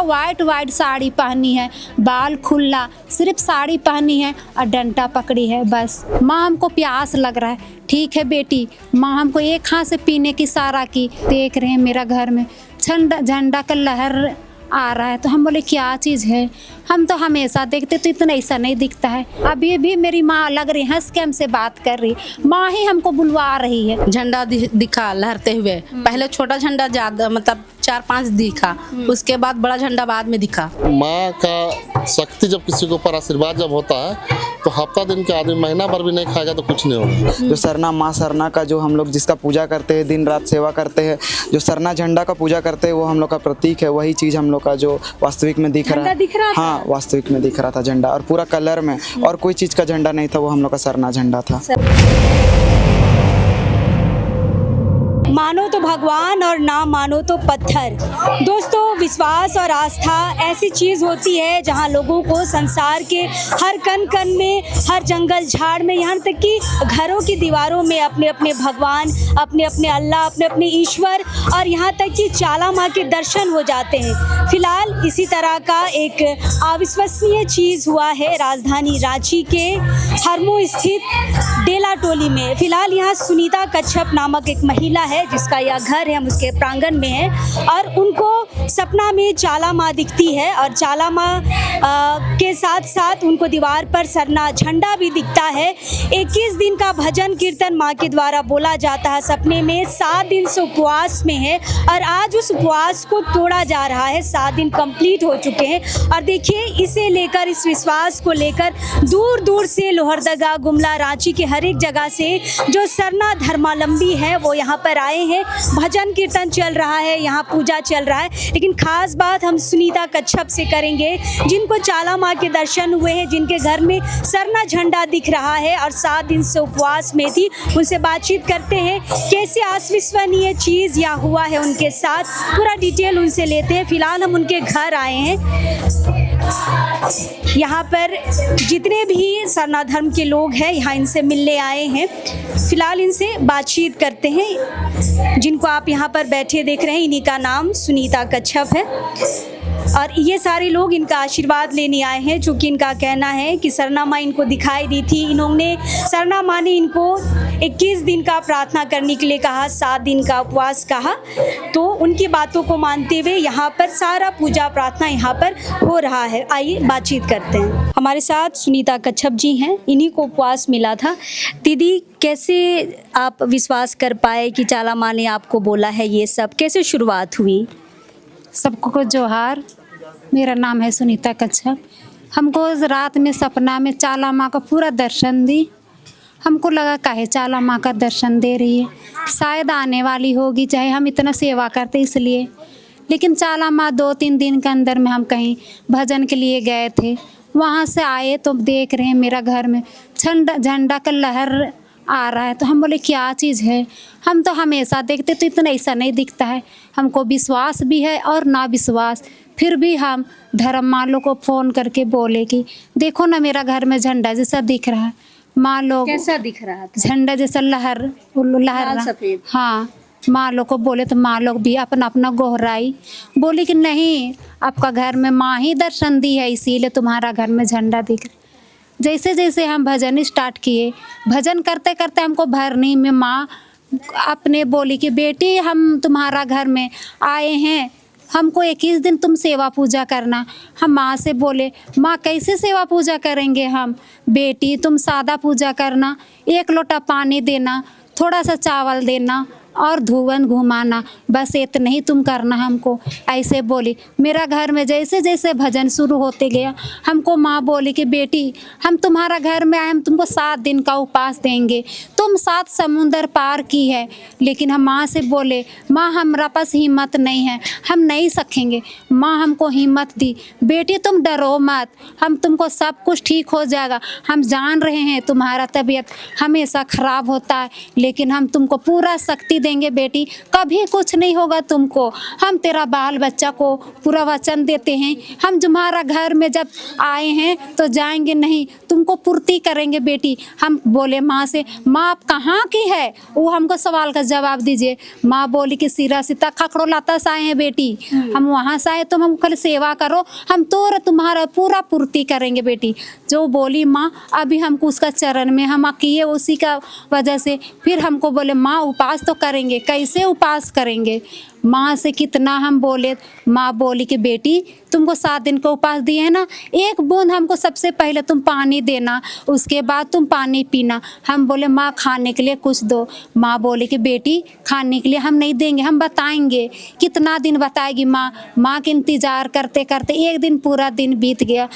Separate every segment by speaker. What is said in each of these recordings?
Speaker 1: White white sari पहनी है, बाल खुला, सिर्फ साड़ी पहनी है और डंडा पकड़ी है बस। माँ हमको प्यास लग रहा है, ठीक है बेटी। माँ हमको एक हाथ से पीने की इशारा की। देख रहे हैं मेरा घर में झंडा का लहर आ रहा है, तो हम बोले क्या चीज़ है। हम तो हमेशा देखते तो इतना ऐसा नहीं दिखता है। अभी भी मेरी माँ लग रही हंस के हमसे बात कर रही, माँ ही हमको बुलवा रही है।
Speaker 2: झंडा दिखा लहरते हुए, पहले छोटा झंडा ज्यादा मतलब 4-5 दिखा, उसके बाद बड़ा झंडा बाद में दिखा।
Speaker 3: माँ का शक्ति जब किसी के ऊपर आशीर्वाद जब होता है तो हफ्ता दिन के आदमी महीना भर भी नहीं खाएगा तो कुछ नहीं होगा।
Speaker 4: जो सरना माँ सरना का जो हम लोग जिसका पूजा करते हैं, दिन रात सेवा करते हैं, जो सरना झंडा का पूजा करते हैं, वो हम लोग का प्रतीक है। वही चीज़ हम लोग का जो वास्तविक में दिख रहा है। हाँ, वास्तविक में दिख रहा था झंडा, और पूरा कलर में, और कोई चीज़ का झंडा नहीं था, वो हम लोग का सरना झंडा था।
Speaker 5: मानो तो भगवान और ना मानो तो पत्थर। दोस्तों, विश्वास और आस्था ऐसी चीज़ होती है जहां लोगों को संसार के हर कण कण में, हर जंगल झाड़ में, यहाँ तक कि घरों की दीवारों में अपने अपने भगवान, अपने अपने अल्लाह, अपने अपने ईश्वर, और यहाँ तक कि चाला माँ के दर्शन हो जाते हैं। फिलहाल इसी तरह का एक अविश्वसनीय चीज़ हुआ है राजधानी रांची के हरमो स्थित डेला टोली में। फिलहाल यहाँ सुनीता कच्छप नामक एक महिला है जिसका यह घर है, हम उसके प्रांगण में हैं, और उनको सपना में चाला माँ दिखती है, और चाला माँ के साथ साथ उनको दीवार पर सरना झंडा भी दिखता है। 21 दिन का भजन कीर्तन माँ के द्वारा बोला जाता है सपने में। 7 दिन से उपवास में है और आज उस उपवास को तोड़ा जा रहा है। 7 दिन कंप्लीट हो चुके हैं, और देखिए इसे लेकर, इस विश्वास को लेकर दूर दूर से लोहरदगा, गुमला, रांची के हर एक जगह से जो सरना धर्मावलंबी है वो यहाँ पर आए हैं। भजन कीर्तन चल रहा है, यहाँ पूजा चल रहा है। लेकिन खास बात हम सुनीता कच्छप से करेंगे, जिनको चाला माँ के दर्शन हुए हैं, जिनके घर में सरना झंडा दिख रहा है और 7 दिन से उपवास में थी। उनसे बातचीत करते हैं कैसे अविश्वसनीय चीज़ यहाँ हुआ है उनके साथ, पूरा डिटेल उनसे लेते हैं। फिलहाल हम उनके घर आए हैं। यहाँ पर जितने भी सरना धर्म के लोग हैं यहाँ इनसे मिलने आए हैं। फिलहाल इनसे बातचीत करते हैं। जिनको आप यहाँ पर बैठे देख रहे हैं, इन्हीं का नाम सुनीता कच्छप है, और ये सारे लोग इनका आशीर्वाद लेने आए हैं, चूँकि इनका कहना है कि सरना माँ इनको दिखाई दी थी। इन्होंने, सरना माँ ने इनको 21 दिन का प्रार्थना करने के लिए कहा, 7 दिन का उपवास कहा। तो उनकी बातों को मानते हुए यहाँ पर सारा पूजा प्रार्थना यहाँ पर हो रहा है। आइए बातचीत करते हैं। हमारे साथ सुनीता कच्छप जी हैं, इन्हीं को उपवास मिला था। दीदी, कैसे आप विश्वास कर पाए कि चाला माँ ने आपको बोला है ये सब, कैसे शुरुआत हुई?
Speaker 1: सबको जोहार, मेरा नाम है सुनीता कच्छप। हमको रात में सपना में चाला माँ का पूरा दर्शन दी। हमको लगा काहे चाला माँ का दर्शन दे रही है, शायद आने वाली होगी, चाहे हम इतना सेवा करते इसलिए। लेकिन चाला माँ 2-3 दिन के अंदर में हम कहीं भजन के लिए गए थे, वहाँ से आए तो देख रहे हैं मेरा घर में झंडा का लहर आ रहा है, तो हम बोले क्या चीज़ है। हम तो हमेशा देखते तो इतना ऐसा नहीं दिखता है। हमको विश्वास भी है और ना विश्वास, फिर भी हम धर्म वालों को फ़ोन करके बोले कि देखो ना मेरा घर में झंडा जैसा दिख रहा है। माँ लोग,
Speaker 5: कैसा दिख रहा था?
Speaker 1: झंडा जैसा लहर
Speaker 5: सफ़ेद।
Speaker 1: हाँ, माँ लोग को बोले तो माँ लोग भी अपना अपना गोहराई, बोली कि नहीं, आपका घर में माँ ही दर्शन दी है, इसीलिए तुम्हारा घर में झंडा दिख रहा। जैसे जैसे हम भजन स्टार्ट किए, भजन करते करते हमको भरनी में माँ अपने बोली कि बेटी हम तुम्हारा घर में आए हैं, हमको 21 दिन तुम सेवा पूजा करना। हम माँ से बोले, माँ कैसे सेवा पूजा करेंगे हम? बेटी तुम सादा पूजा करना, 1 लोटा पानी देना, थोड़ा सा चावल देना और धुवन घुमाना, बस इतना ही तुम करना हमको, ऐसे बोली। मेरा घर में जैसे जैसे भजन शुरू होते गया, हमको माँ बोली कि बेटी हम तुम्हारा घर में आए, हम तुमको 7 दिन का उपवास देंगे। तुम 7 समुंदर पार की है। लेकिन हम माँ से बोले, माँ हमारा पास हिम्मत नहीं है, हम नहीं सकेंगे। माँ हमको हिम्मत दी, बेटी तुम डरो मत, हम तुमको सब कुछ ठीक हो जाएगा। हम जान रहे हैं तुम्हारा तबीयत हमेशा ख़राब होता है, लेकिन हम तुमको पूरा शक्ति देंगे बेटी, कभी कुछ नहीं होगा तुमको। हम तेरा बाल बच्चा को पूरा वचन देते हैं, हम तुम्हारा घर में जब आए हैं तो जाएंगे नहीं, तुमको पूर्ति करेंगे बेटी। हम बोले माँ से, माँ आप कहाँ की है? वो हमको सवाल का जवाब दीजिए। माँ बोली कि सिरा सीता खखड़ो लाता से आए हैं बेटी, हम वहाँ से आए, तुम हम कल सेवा करो, हम तो तुम्हारा पूरा पूर्ति करेंगे बेटी। जो बोली माँ, अभी हमको उसका चरण में हम किए, उसी का वजह से फिर हमको बोले माँ उपास तो करेंगे। कैसे उपास करेंगे? माँ से कितना हम बोले, माँ बोली कि बेटी तुमको 7 दिन का उपास दिए है ना, 1 बूंद हमको सबसे पहले तुम पानी देना, उसके बाद तुम पानी पीना। हम बोले माँ खाने के लिए कुछ दो। माँ बोली कि बेटी खाने के लिए हम नहीं देंगे, हम बताएंगे। कितना दिन बताएगी माँ? माँ के इंतजार करते करते 1 दिन पूरा दिन बीत गया,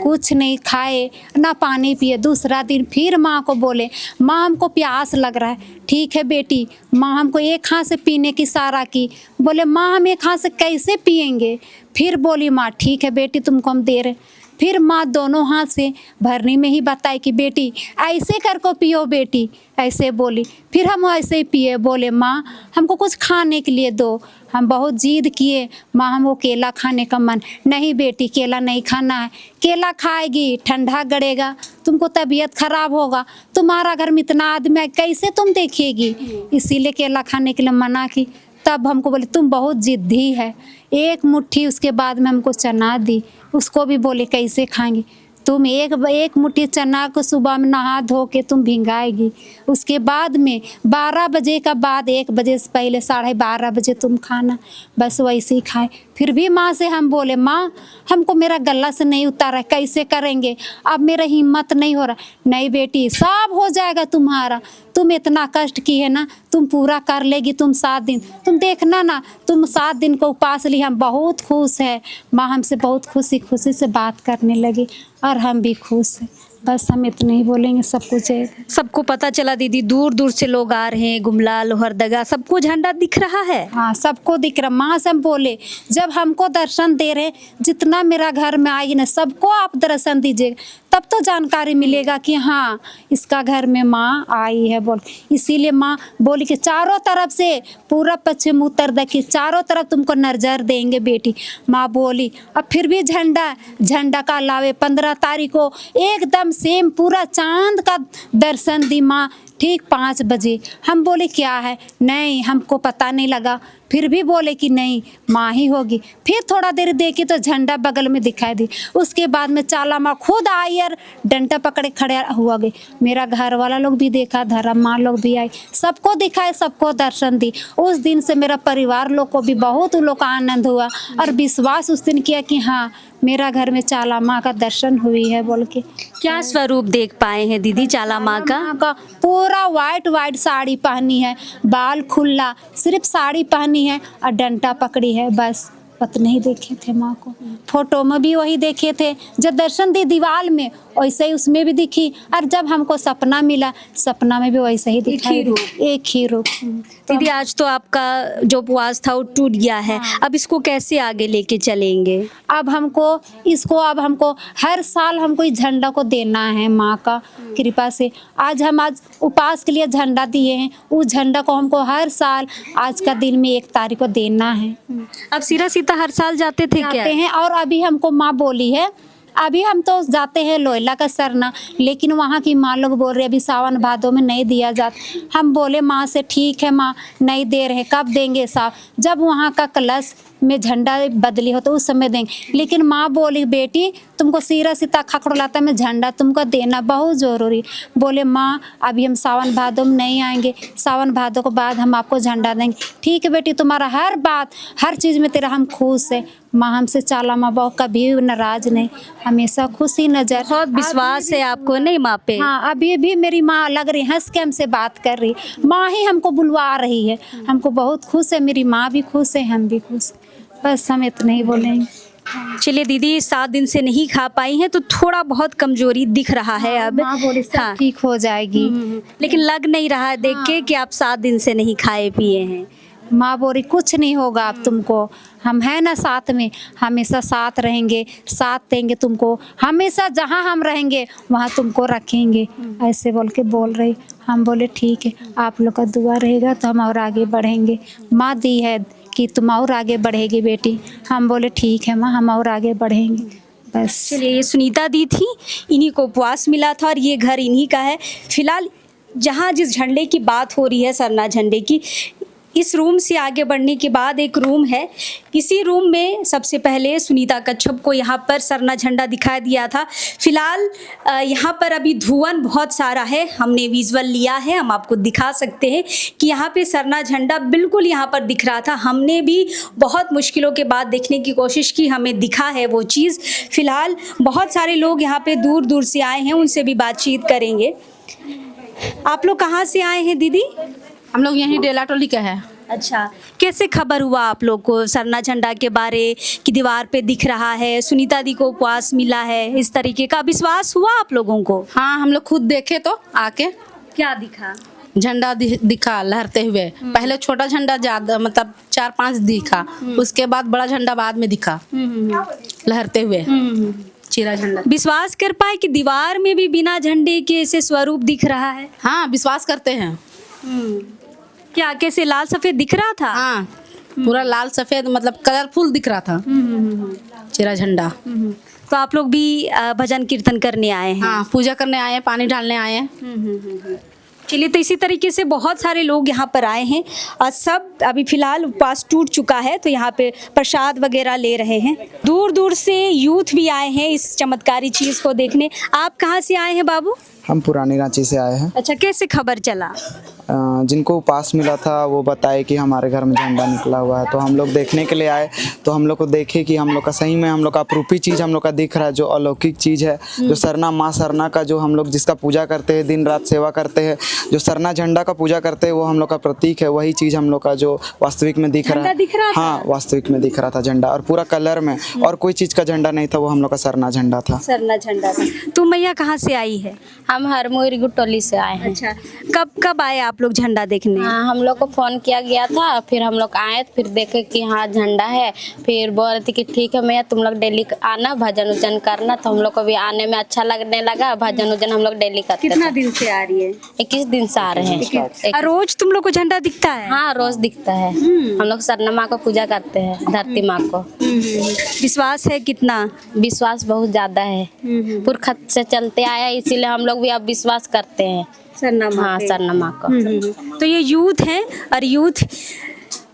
Speaker 1: कुछ नहीं खाए ना पानी पिए। दूसरा दिन फिर माँ को बोले माँ हमको प्यास लग रहा है। ठीक है बेटी। माँ हमको एक हाथ से पीने की इशारा की। बोले माँ हम एक हाथ से कैसे पिएंगे? फिर बोली माँ ठीक है बेटी तुमको हम दे रहे। फिर माँ दोनों हाथ से भरनी में ही बताई कि बेटी ऐसे कर को पियो बेटी, ऐसे बोली। फिर हम ऐसे ही पिए। बोले माँ हमको कुछ खाने के लिए दो। हम बहुत जिद किए, माँ हमको केला खाने का मन। नहीं बेटी केला नहीं खाना है, केला खाएगी ठंडा गड़ेगा, तुमको तबीयत खराब होगा, तुम्हारा घर में इतना आदमी है कैसे तुम देखिएगी, इसीलिए केला खाने के लिए मना की। तब हमको बोले तुम बहुत जिद्दी है। 1 मुट्ठी उसके बाद में हमको चना दी, उसको भी बोले कैसे खाएंगी? तुम एक मुट्ठी चना को सुबह में नहा धो के तुम भिंगाएगी, उसके बाद में 12 बजे का बाद 1 बजे से पहले 12:30 बजे तुम खाना। बस वैसे ही खाए। फिर भी माँ से हम बोले माँ हमको मेरा गला से नहीं उतारा, कैसे करेंगे? अब मेरा हिम्मत नहीं हो रहा। नहीं बेटी सब हो जाएगा तुम्हारा, तुम इतना कष्ट की है ना, तुम पूरा कर लेगी। तुम 7 दिन तुम देखना ना, तुम 7 दिन को उपास ली। हम बहुत खुश है। माँ हमसे बहुत खुशी से बात करने लगी और हम भी खुश हैं। बस हम इतना ही बोलेंगे, सब कुछ है।
Speaker 5: सबको पता चला दीदी, दूर दूर से लोग आ रहे हैं, गुमला लोहरदगा सबको झंडा दिख रहा है।
Speaker 1: हाँ सबको दिख रहा। माँ से हम बोले जब हमको दर्शन दे रहे, जितना मेरा घर में आएगी ना सबको आप दर्शन दीजिए, तब तो जानकारी मिलेगा कि हाँ इसका घर में माँ आई है बोल। इसीलिए माँ बोली कि चारों तरफ से पूरा पश्चिम उत्तर दक्षिण चारों तरफ तुमको नजर देंगे बेटी। माँ बोली अब फिर भी झंडा का लावे 15 तारीख को एकदम सेम पूरा चांद का दर्शन दी माँ, ठीक 5 बजे। हम बोले क्या है? नहीं हमको पता नहीं लगा। फिर भी बोले कि नहीं माँ ही होगी। फिर थोड़ा देर देखी तो झंडा बगल में दिखाई दी। उसके बाद में चाला माँ खुद आई और डंडा पकड़े खड़े हुआ गए। मेरा घर वाला लोग भी देखा, धर्म माँ लोग भी आई, सबको दिखाए, सबको दर्शन दी। उस दिन से मेरा परिवार लोग को भी बहुत उन लोग का आनंद हुआ और विश्वास उस दिन किया कि हाँ मेरा घर में चाला माँ का दर्शन हुई है बोल के।
Speaker 5: क्या स्वरूप देख पाए हैं दीदी चाला माँ का?
Speaker 1: पूरा वाइट साड़ी पहनी है, बाल खुला, सिर्फ साड़ी पहनी है और डंडा पकड़ी है। बस पत नहीं देखे थे माँ को। फोटो में भी वही देखे थे, जब दर्शन दी दीवार में वैसे ही उसमें भी दिखी, और जब हमको सपना मिला सपना में भी वैसे ही दिखाई, एक ही रूप।
Speaker 5: दीदी आज तो आपका जो उपवास था वो टूट गया है, अब इसको कैसे आगे लेके चलेंगे?
Speaker 1: अब हमको हर साल हमको इस झंडा को देना है माँ का कृपा से। आज उपवास के लिए झंडा दिए हैं, उस झंडा को हमको हर साल आज का दिन में 1 तारीख को देना है।
Speaker 5: अब सिरा सीता हर साल जाते थे क्या?
Speaker 1: हैं। और अभी हमको माँ बोली है, अभी हम तो जाते हैं लोयला का सरना, लेकिन वहाँ की माँ लोग बोल रहे अभी सावन भादों में नहीं दिया जाता। हम बोले माँ से ठीक है माँ नहीं दे रहे, कब देंगे साहब? जब वहाँ का कलश में झंडा बदली हो तो उस समय देंगे। लेकिन माँ बोली बेटी तुमको सिरा सीता खखड़ो लाता में झंडा तुमको देना बहुत ज़रूरी। बोले माँ अभी हम सावन भादों में नहीं आएंगे, सावन भादों के बाद हम आपको झंडा देंगे। ठीक है बेटी तुम्हारा हर बात हर चीज़ में तेरा हम खुश है। माँ हमसे चाला माँ बहुत कभी नाराज नहीं, हमेशा खुशी नजर।
Speaker 5: बहुत विश्वास है आपको नहीं माँ पे?
Speaker 1: हाँ अभी भी मेरी माँ लग रही हंस के हमसे बात कर रही, माँ ही हमको बुलवा रही है। हमको बहुत खुश है, मेरी माँ भी खुश है, हम भी खुश। बस हम इतना ही बोलेंगे।
Speaker 5: चलिए दीदी 7 दिन से नहीं खा पाई हैं तो थोड़ा बहुत कमजोरी दिख रहा है अब।
Speaker 1: माँ बोली सब ठीक हो जाएगी।
Speaker 5: लेकिन लग नहीं रहा है देख के कि आप 7 दिन से नहीं खाए पिए हैं।
Speaker 1: माँ बोली कुछ नहीं होगा अब तुमको, हम हैं ना साथ में, हमेशा साथ रहेंगे, साथ देंगे तुमको, हमेशा जहाँ हम रहेंगे वहाँ तुमको रखेंगे, ऐसे बोल के बोल रही। हम बोले ठीक है, आप लोग का दुआ रहेगा तो हम और आगे बढ़ेंगे, माँ दी है कि तुम और आगे बढ़ेगी बेटी। हम बोले ठीक है माँ, हम और आगे बढ़ेंगे बस।
Speaker 5: चलिए, ये सुनीता दी थी, इन्हीं को उपवास मिला था और ये घर इन्हीं का है। फिलहाल जहाँ जिस झंडे की बात हो रही है, सरना झंडे की, इस रूम से आगे बढ़ने के बाद एक रूम है। इसी रूम में सबसे पहले सुनीता कच्छप को यहाँ पर सरना झंडा दिखा दिया था। फिलहाल यहाँ पर अभी धुआं बहुत सारा है, हमने विजुअल लिया है, हम आपको दिखा सकते हैं कि यहाँ पे सरना झंडा बिल्कुल यहाँ पर दिख रहा था। हमने भी बहुत मुश्किलों के बाद देखने की कोशिश की, हमें दिखा है वो चीज़। फिलहाल बहुत सारे लोग यहाँ पे दूर दूर से आए हैं, उनसे भी बातचीत करेंगे। आप लोग कहाँ से आए हैं दीदी?
Speaker 2: हम लोग यहीं डेला टोली का है।
Speaker 5: अच्छा, कैसे खबर हुआ आप लोग को सरना झंडा के बारे कि दीवार पे दिख रहा है, सुनीता दी को उपवास मिला है, इस तरीके का विश्वास हुआ आप लोगों को?
Speaker 2: हाँ, हम लोग खुद देखे तो आके
Speaker 5: क्या दिखा?
Speaker 2: झंडा दिखा लहरते हुए। पहले छोटा झंडा ज्यादा मतलब 4-5 दिखा, उसके बाद बड़ा झंडा बाद में दिखा लहरते हुए, चिरा झंडा।
Speaker 5: विश्वास कर पाए कि दीवार में भी बिना झंडे के ऐसे स्वरूप दिख रहा है?
Speaker 2: हाँ, विश्वास करते हैं।
Speaker 5: क्या कैसे लाल सफेद दिख रहा था?
Speaker 2: हाँ, पूरा लाल सफेद मतलब कलरफुल दिख रहा था चिरा झंडा।
Speaker 5: तो आप लोग भी भजन कीर्तन करने आए हैं?
Speaker 2: हाँ, पूजा करने आए हैं, पानी डालने आए हैं।
Speaker 5: चलिए, तो इसी तरीके से बहुत सारे लोग यहाँ पर आए हैं और सब अभी फिलहाल उपवास टूट चुका है तो यहाँ पे प्रसाद वगैरह ले रहे हैं। दूर दूर से यूथ भी आए हैं इस चमत्कारी चीज़ को देखने। आप कहाँ से आए हैं बाबू?
Speaker 4: हम पुरानी रांची से आए हैं।
Speaker 5: अच्छा, कैसे खबर चला?
Speaker 4: जिनको पास मिला था वो बताए कि हमारे घर में झंडा निकला हुआ है, तो हम लोग देखने के लिए आए। तो हम लोग को देखे कि हम लोग का सही में हम लोग का अप्रूपी चीज़ हम लोग का दिख रहा है, जो अलौकिक चीज़ है, जो सरना माँ सरना का जो हम लोग जिसका पूजा करते हैं, दिन रात सेवा करते हैं, जो सरना झंडा का पूजा करते हैं, वो हम लोग का प्रतीक है। वही चीज़ हम लोग का जो वास्तविक में दिख रहा है। हाँ, वास्तविक में दिख रहा था झंडा, और पूरा कलर में, और कोई चीज़ का झंडा नहीं था, वो हम लोग का सरना झंडा था।
Speaker 5: सरना झंडा था। तुम मैया कहाँ से आई है?
Speaker 6: हम हरमुरी गुटोली से आए हैं।
Speaker 5: अच्छा, कब आए आप लोग झंडा देखने?
Speaker 6: हाँ, हम लोग को फोन किया गया था, फिर हम लोग आए, फिर देखे कि हाँ झंडा है, फिर बोल रही थी कि ठीक है मैया तुम लोग डेली आना, भजन उजन करना। तो हम लोग को भी आने में अच्छा लगने लगा, भजन उजन हम लोग डेली करते।
Speaker 5: कितना दिन से आ रही है?
Speaker 6: 21 दिन से आ रहे हैं।
Speaker 5: रोज तुम लोग को झंडा दिखता है?
Speaker 6: हाँ, रोज दिखता है। हम लोग सरना माँ को पूजा करते हैं, धरती माँ को।
Speaker 5: विश्वास है कितना?
Speaker 6: विश्वास बहुत ज्यादा है, पुरखत से चलते आया, इसीलिए हम लोग भी अब विश्वास करते हैं
Speaker 5: सरना माँ।
Speaker 6: हाँ, सरना माँ को।
Speaker 5: तो ये यूथ हैं और यूथ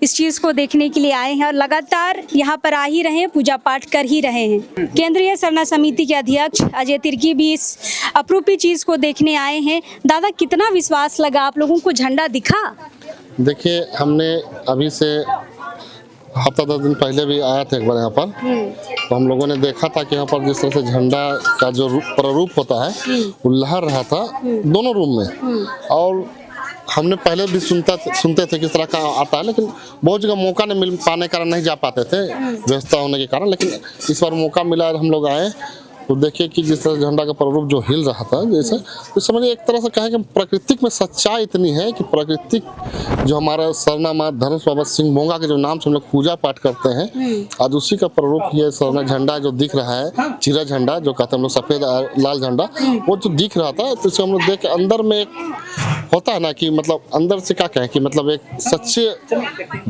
Speaker 5: इस चीज़ को देखने के लिए आए हैं और लगातार यहाँ पर आ ही रहे हैं, पूजा पाठ कर ही रहे हैं। केंद्रीय सरना समिति के अध्यक्ष अजय तिर्की भी इस अप्रूपी चीज़ को देखने आए हैं। दादा, कितना विश्वास लगा आप लोगों को? झंडा दिखा?
Speaker 3: देखिए, हमने अभी से हफ्ता 10 दिन पहले भी आया था एक बार यहाँ पर, तो हम लोगों ने देखा था कि यहाँ पर जिस तरह से झंडा का जो प्रारूप होता है वो लहर रहा था दोनों रूम में। और हमने पहले भी सुनते थे किस तरह का आता है, लेकिन बहुत जगह मौका नहीं मिल पाने के कारण नहीं जा पाते थे, व्यवस्था होने के कारण। लेकिन इस बार मौका मिला और हम लोग आए, तो देखिए कि जिस तरह झंडा का प्रारूप जो हिल रहा था जैसे, तो समझिए एक तरह से कहें कि प्रकृतिक में सच्चाई इतनी है कि प्राकृतिक जो हमारा सरना माँ धनुष बाबा सिंह भोंगा के जो नाम से हम लोग पूजा पाठ करते हैं, आज उसी का प्रारूप ये सरना झंडा जो दिख रहा है, चिरा झंडा जो कहते हैं हम लोग, सफ़ेद लाल झंडा, वो जो दिख रहा था, तो इसे हम लोग देख के अंदर में एक होता है ना कि मतलब अंदर से क्या कहें कि मतलब एक सच्चे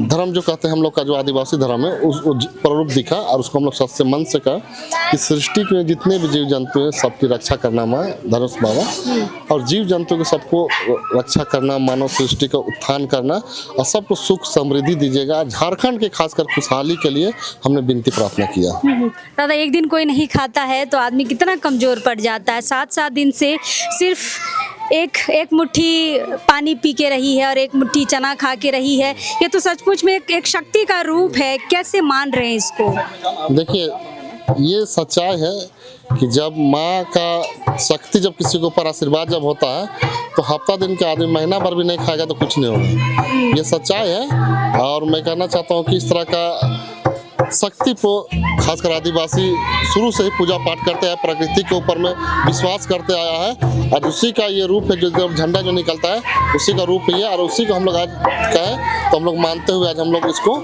Speaker 3: धर्म जो कहते हैं हम लोग का जो आदिवासी धर्म है, उस प्रारूप दिखा। और उसको हम लोग सच्चे मन से कहा कि सृष्टि में जितने भी जीव जंतु हैं सबकी रक्षा करना माँ धनुष बाबा, और जीव जंतु को सबको रक्षा करना, मानव सृष्टि का उत्थान करना, और सबको सुख समृद्धि दीजिएगा। झारखंड के खासकर खुशहाली के लिए हमने विनती प्रार्थना किया।
Speaker 5: दादा, एक दिन कोई नहीं खाता है तो आदमी कितना कमज़ोर पड़ जाता है। 7-7 दिन से सिर्फ एक मुट्ठी पानी पी के रही है और एक मुट्ठी चना खा के रही है। ये तो सचमुच में एक शक्ति का रूप है। कैसे मान रहे हैं इसको?
Speaker 3: देखिए, ये सच्चाई है कि जब माँ का शक्ति, जब किसी के ऊपर आशीर्वाद जब होता है, तो हफ्ता दिन के आदमी महीना भर भी नहीं खाएगा तो कुछ नहीं होगा। ये सच्चाई है। और मैं कहना चाहता हूँ कि इस तरह का शक्ति को खासकर आदिवासी शुरू से ही पूजा पाठ करते हैं, प्रकृति के ऊपर में विश्वास करते आया है और उसी का ये रूप है जो जब झंडा जो निकलता है उसी का रूप ही है और उसी को हम लोग आज कहें तो हम लोग मानते हुए आज हम लोग इसको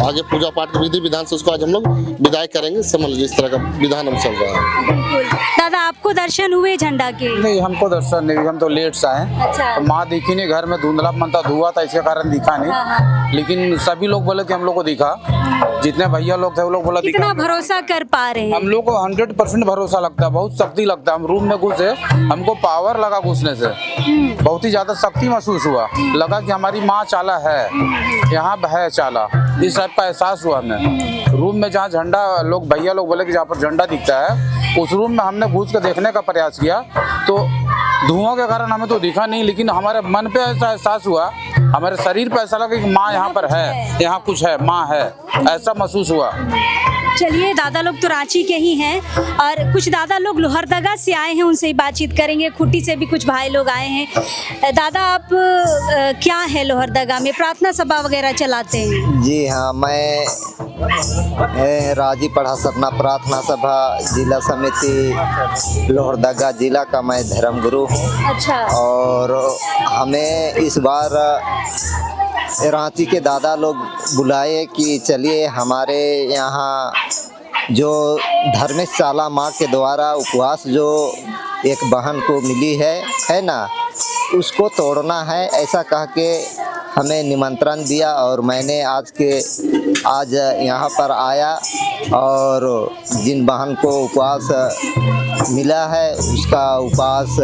Speaker 3: आगे पूजा पाठ के विधि विधान से उसको आज हम लोग विदाई करेंगे। समझ लीजिए इस तरह का विधान हम चल रहा है।
Speaker 5: बिल्कुल। दादा आपको दर्शन हुए झंडा के?
Speaker 7: नहीं, हमको दर्शन नहीं, हम तो लेट से आए।
Speaker 5: अच्छा।
Speaker 7: तो माँ दिखी नहीं, घर में धुंधला मनता धुआ था, इसके कारण दिखा नहीं। लेकिन सभी लोग बोले कि हम लोग को दिखा, जितने भैया लोग थे वो लोग बोला
Speaker 5: कितना
Speaker 7: दिखा।
Speaker 5: भरोसा कर पा रहे हैं?
Speaker 7: हम लोग को 100% भरोसा लगता है, बहुत शक्ति लगता है। हम रूम में घुसे, हमको पावर लगा घुसने से, बहुत ही ज्यादा शक्ति महसूस हुआ। लगा कि हमारी माँ चाला है, यहाँ है चाला, इस टाइप का एहसास हुआ हमें। रूम में जहाँ झंडा लोग भैया लोग बोले कि जहाँ पर झंडा दिखता है उस रूम में हमने घुस कर देखने का प्रयास किया तो धुआं के कारण हमें तो दिखा नहीं, लेकिन हमारे मन पे ऐसा एहसास हुआ, हमारे शरीर पे ऐसा लगा कि माँ यहाँ पर है, यहाँ कुछ है, माँ है, ऐसा महसूस हुआ।
Speaker 5: चलिए, दादा लोग तो रांची के ही हैं और कुछ दादा लोग लोहरदगा से आए हैं, उनसे ही बातचीत करेंगे। खूंटी से भी कुछ भाई लोग आए हैं। दादा आप क्या है लोहरदगा में, प्रार्थना सभा वगैरह चलाते हैं?
Speaker 8: जी हाँ, मैं राजी पढ़ा सरना प्रार्थना सभा जिला समिति लोहरदगा जिला का मैं धर्म गुरु हूँ।
Speaker 5: अच्छा।
Speaker 8: और हमें इस बार रांची के दादा लोग बुलाए कि चलिए हमारे यहाँ जो धर्मेश चाला माँ के द्वारा उपवास जो एक बहन को मिली है ना, उसको तोड़ना है, ऐसा कह के हमें निमंत्रण दिया और मैंने आज यहाँ पर आया और जिन बहन को उपवास मिला है उसका उपवास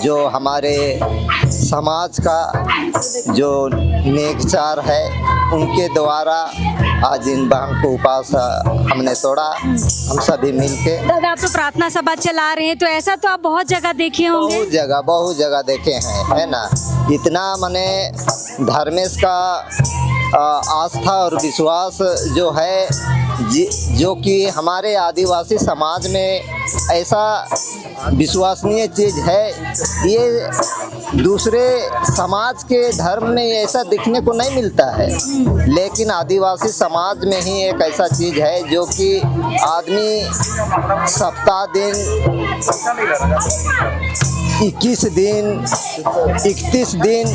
Speaker 8: जो हमारे समाज का जो नेकचार है उनके द्वारा आज इन बहन को उपवास हमने तोड़ा, हम सभी मिलके।
Speaker 5: दादा आप तो प्रार्थना सभा चला रहे हैं, तो ऐसा तो आप बहुत जगह देखे होंगे?
Speaker 8: बहुत जगह देखे हैं, है ना। इतना माने धर्मेश का आस्था और विश्वास जो है जो कि हमारे आदिवासी समाज में ऐसा विश्वसनीय चीज़ है, ये दूसरे समाज के धर्म में ऐसा दिखने को नहीं मिलता है, लेकिन आदिवासी समाज में ही एक ऐसा चीज़ है जो कि आदमी सप्ताह दिन 21 दिन 31 दिन,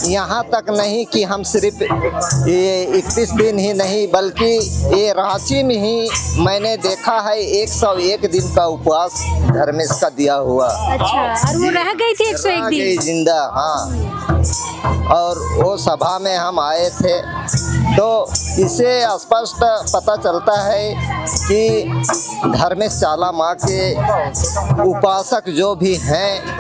Speaker 8: यहाँ तक नहीं कि हम सिर्फ ये 31 दिन ही नहीं बल्कि ये रांची में ही मैंने देखा है 101 दिन का उपवास धर्मेश का दिया हुआ।
Speaker 5: अच्छा, और वो रह गई थी 101 दिन
Speaker 8: जिंदा। हाँ, और वो सभा में हम आए थे तो इससे स्पष्ट पता चलता है कि धर्मेश चाला माँ के उपासक जो भी हैं,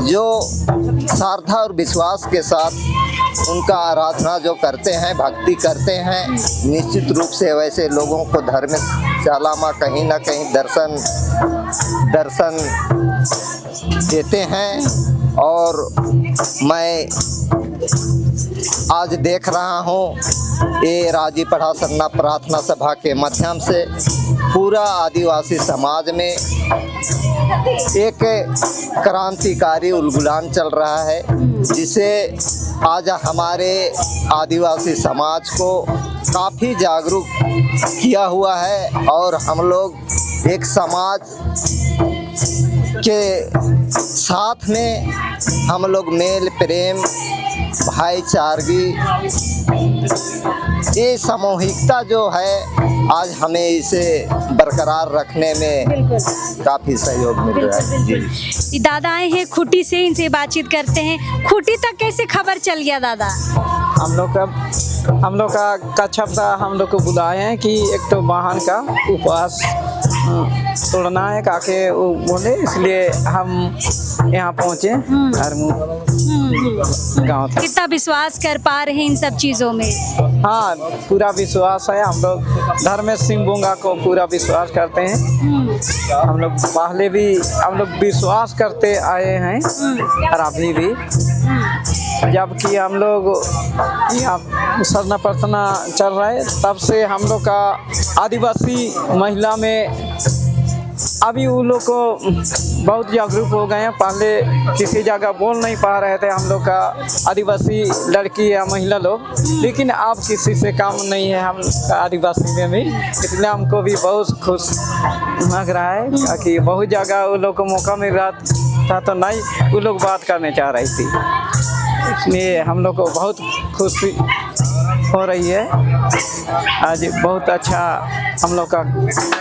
Speaker 8: जो श्रद्धा और विश्वास के साथ उनका आराधना जो करते हैं, भक्ति करते हैं, निश्चित रूप से वैसे लोगों को धर्मेश चाला माँ कहीं ना कहीं दर्शन देते हैं। और मैं आज देख रहा हूँ ये राजी पढ़ा सरना प्रार्थना सभा के माध्यम से पूरा आदिवासी समाज में एक क्रांतिकारी उलगुलान चल रहा है, जिसे आज हमारे आदिवासी समाज को काफ़ी जागरूक किया हुआ है और हम लोग एक समाज के साथ में हम लोग मेल प्रेम भाईचारगी ये सामूहिकता जो है आज हमें इसे बरकरार रखने में काफ़ी सहयोग मिल रहा है। जी,
Speaker 5: दादा आए हैं खूंटी से, इनसे बातचीत करते हैं। खूंटी तक कैसे खबर चल गया दादा?
Speaker 9: हम लोग का कच्छप का हम लोग को बुलाए हैं कि एक तो वाहन का उपवास तोड़ना है काके वो बोले, इसलिए हम यहाँ पहुँचे गाँव तक।
Speaker 5: कितना विश्वास कर पा रहे हैं इन सब चीज़ों में?
Speaker 9: हाँ, पूरा विश्वास है। हम लोग धर्मेश सिंह बुंगा को पूरा विश्वास करते हैं। हम लोग पहले भी हम लोग विश्वास करते आए हैं और अभी भी, जबकि हम लोग यहाँ सरना प्रार्थना चल रहा है तब से हम लोग का आदिवासी महिला में अभी उन लोग को बहुत जागरूक हो गए हैं। पहले किसी जगह बोल नहीं पा रहे थे हम लोग का आदिवासी लड़की या महिला लोग, लेकिन अब किसी से काम नहीं है हम आदिवासी में भी, इसलिए हमको भी बहुत खुश लग रहा है कि बहुत जगह वो लोग को मौका मिल रहा था तो नहीं वो लोग बात करने चाह रही थी, इसलिए हम लोग को बहुत खुशी हो रही है। आज बहुत अच्छा हम लोग का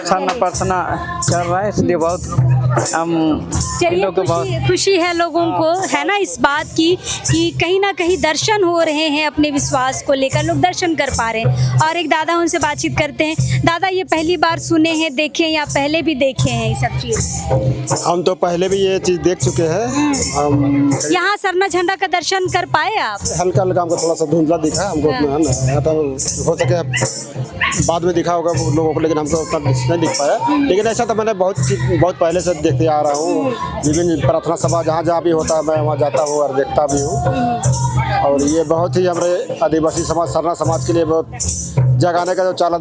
Speaker 9: सरना प्रार्थना चल रहा है, इसलिए बहुत हम
Speaker 5: चलिए खुशी है लोगों को, है ना, इस बात की कि कहीं ना कहीं दर्शन हो रहे हैं, अपने विश्वास को लेकर लोग दर्शन कर पा रहे हैं। और एक दादा उनसे बातचीत करते हैं। दादा, ये पहली बार सुने हैं, देखे या पहले भी देखे हैं ये सब चीज़?
Speaker 10: हम तो पहले भी ये चीज़ देख चुके हैं। हम
Speaker 5: यहाँ सरना झंडा का दर्शन कर पाए आप?
Speaker 10: हल्का हल्का हमको थोड़ा सा धुंधला दिखा हमको, तो हो सके बाद में दिखा होगा लोगों को, लेकिन हमको उतना नहीं दिख पाया। लेकिन ऐसा तो मैंने बहुत पहले से देखते आ रहा हूँ। विभिन्न प्रार्थना सभा जहाँ जहाँ भी होता है मैं वहाँ जाता हूँ और देखता भी हूँ। और ये बहुत ही हमारे आदिवासी समाज, सरना समाज के लिए बहुत जगाने का जो चाला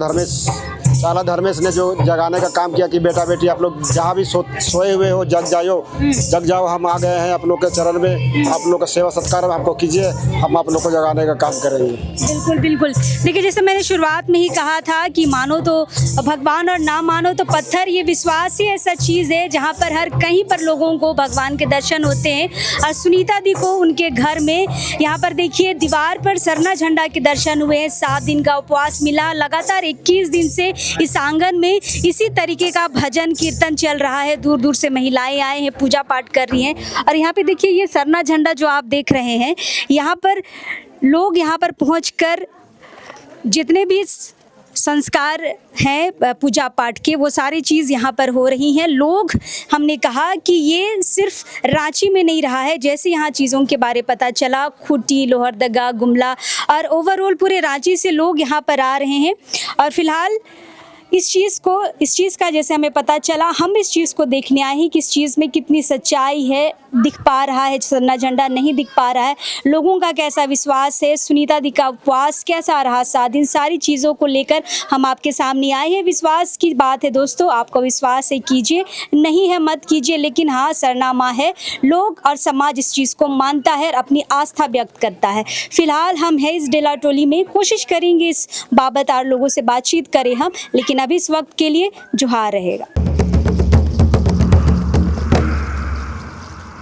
Speaker 10: धर्मेश ने जो जगाने का काम किया कि बेटा बेटी आप लोग जहाँ भी सोए हुए हो जग जाओ, हम आ गए हैं आप लोग के चरण में, आप लोग का सेवा सत्कार हमको कीजिए, हम आप लोग को जगाने का काम करेंगे।
Speaker 5: बिल्कुल बिल्कुल। देखिए, जैसे मैंने शुरुआत में ही कहा था कि मानो तो भगवान और ना मानो तो पत्थर, ये विश्वास ही ऐसा चीज़ है जहाँ पर हर कहीं पर लोगों को भगवान के दर्शन होते हैं। और सुनीता दी को उनके घर में यहाँ पर देखिए दीवार पर सरना झंडा के दर्शन हुए हैं। 7 दिन का उपवास मिला, लगातार 21 दिन से इस आंगन में इसी तरीके का भजन कीर्तन चल रहा है। दूर दूर से महिलाएं आए हैं, पूजा पाठ कर रही हैं। और यहाँ पे देखिए ये सरना झंडा जो आप देख रहे हैं, यहाँ पर लोग यहाँ पर पहुंचकर जितने भी संस्कार हैं पूजा पाठ के, वो सारी चीज़ यहाँ पर हो रही हैं। लोग, हमने कहा कि ये सिर्फ रांची में नहीं रहा है, जैसे यहाँ चीज़ों के बारे पता चला, खूंटी, लोहरदगा, गुमला और ओवरऑल पूरे रांची से लोग यहाँ पर आ रहे हैं। और फिलहाल इस चीज़ का जैसे हमें पता चला, हम इस चीज़ को देखने आए हैं कि इस चीज़ में कितनी सच्चाई है, दिख पा रहा है सरना झंडा, नहीं दिख पा रहा है, लोगों का कैसा विश्वास है, सुनीता दी का उपवास कैसा रहा 7 दिन, सारी चीज़ों को लेकर हम आपके सामने आए हैं। विश्वास की बात है दोस्तों, आपको विश्वास है कीजिए, नहीं है मत कीजिए, लेकिन हाँ सरना माँ है, लोग और समाज इस चीज़ को मानता है और अपनी आस्था व्यक्त करता है। फिलहाल हम है इस डेला टोली में, कोशिश करेंगे इस बाबत और लोगों से बातचीत करें हम, लेकिन अभी इस वक्त के लिए जोहार रहेगा।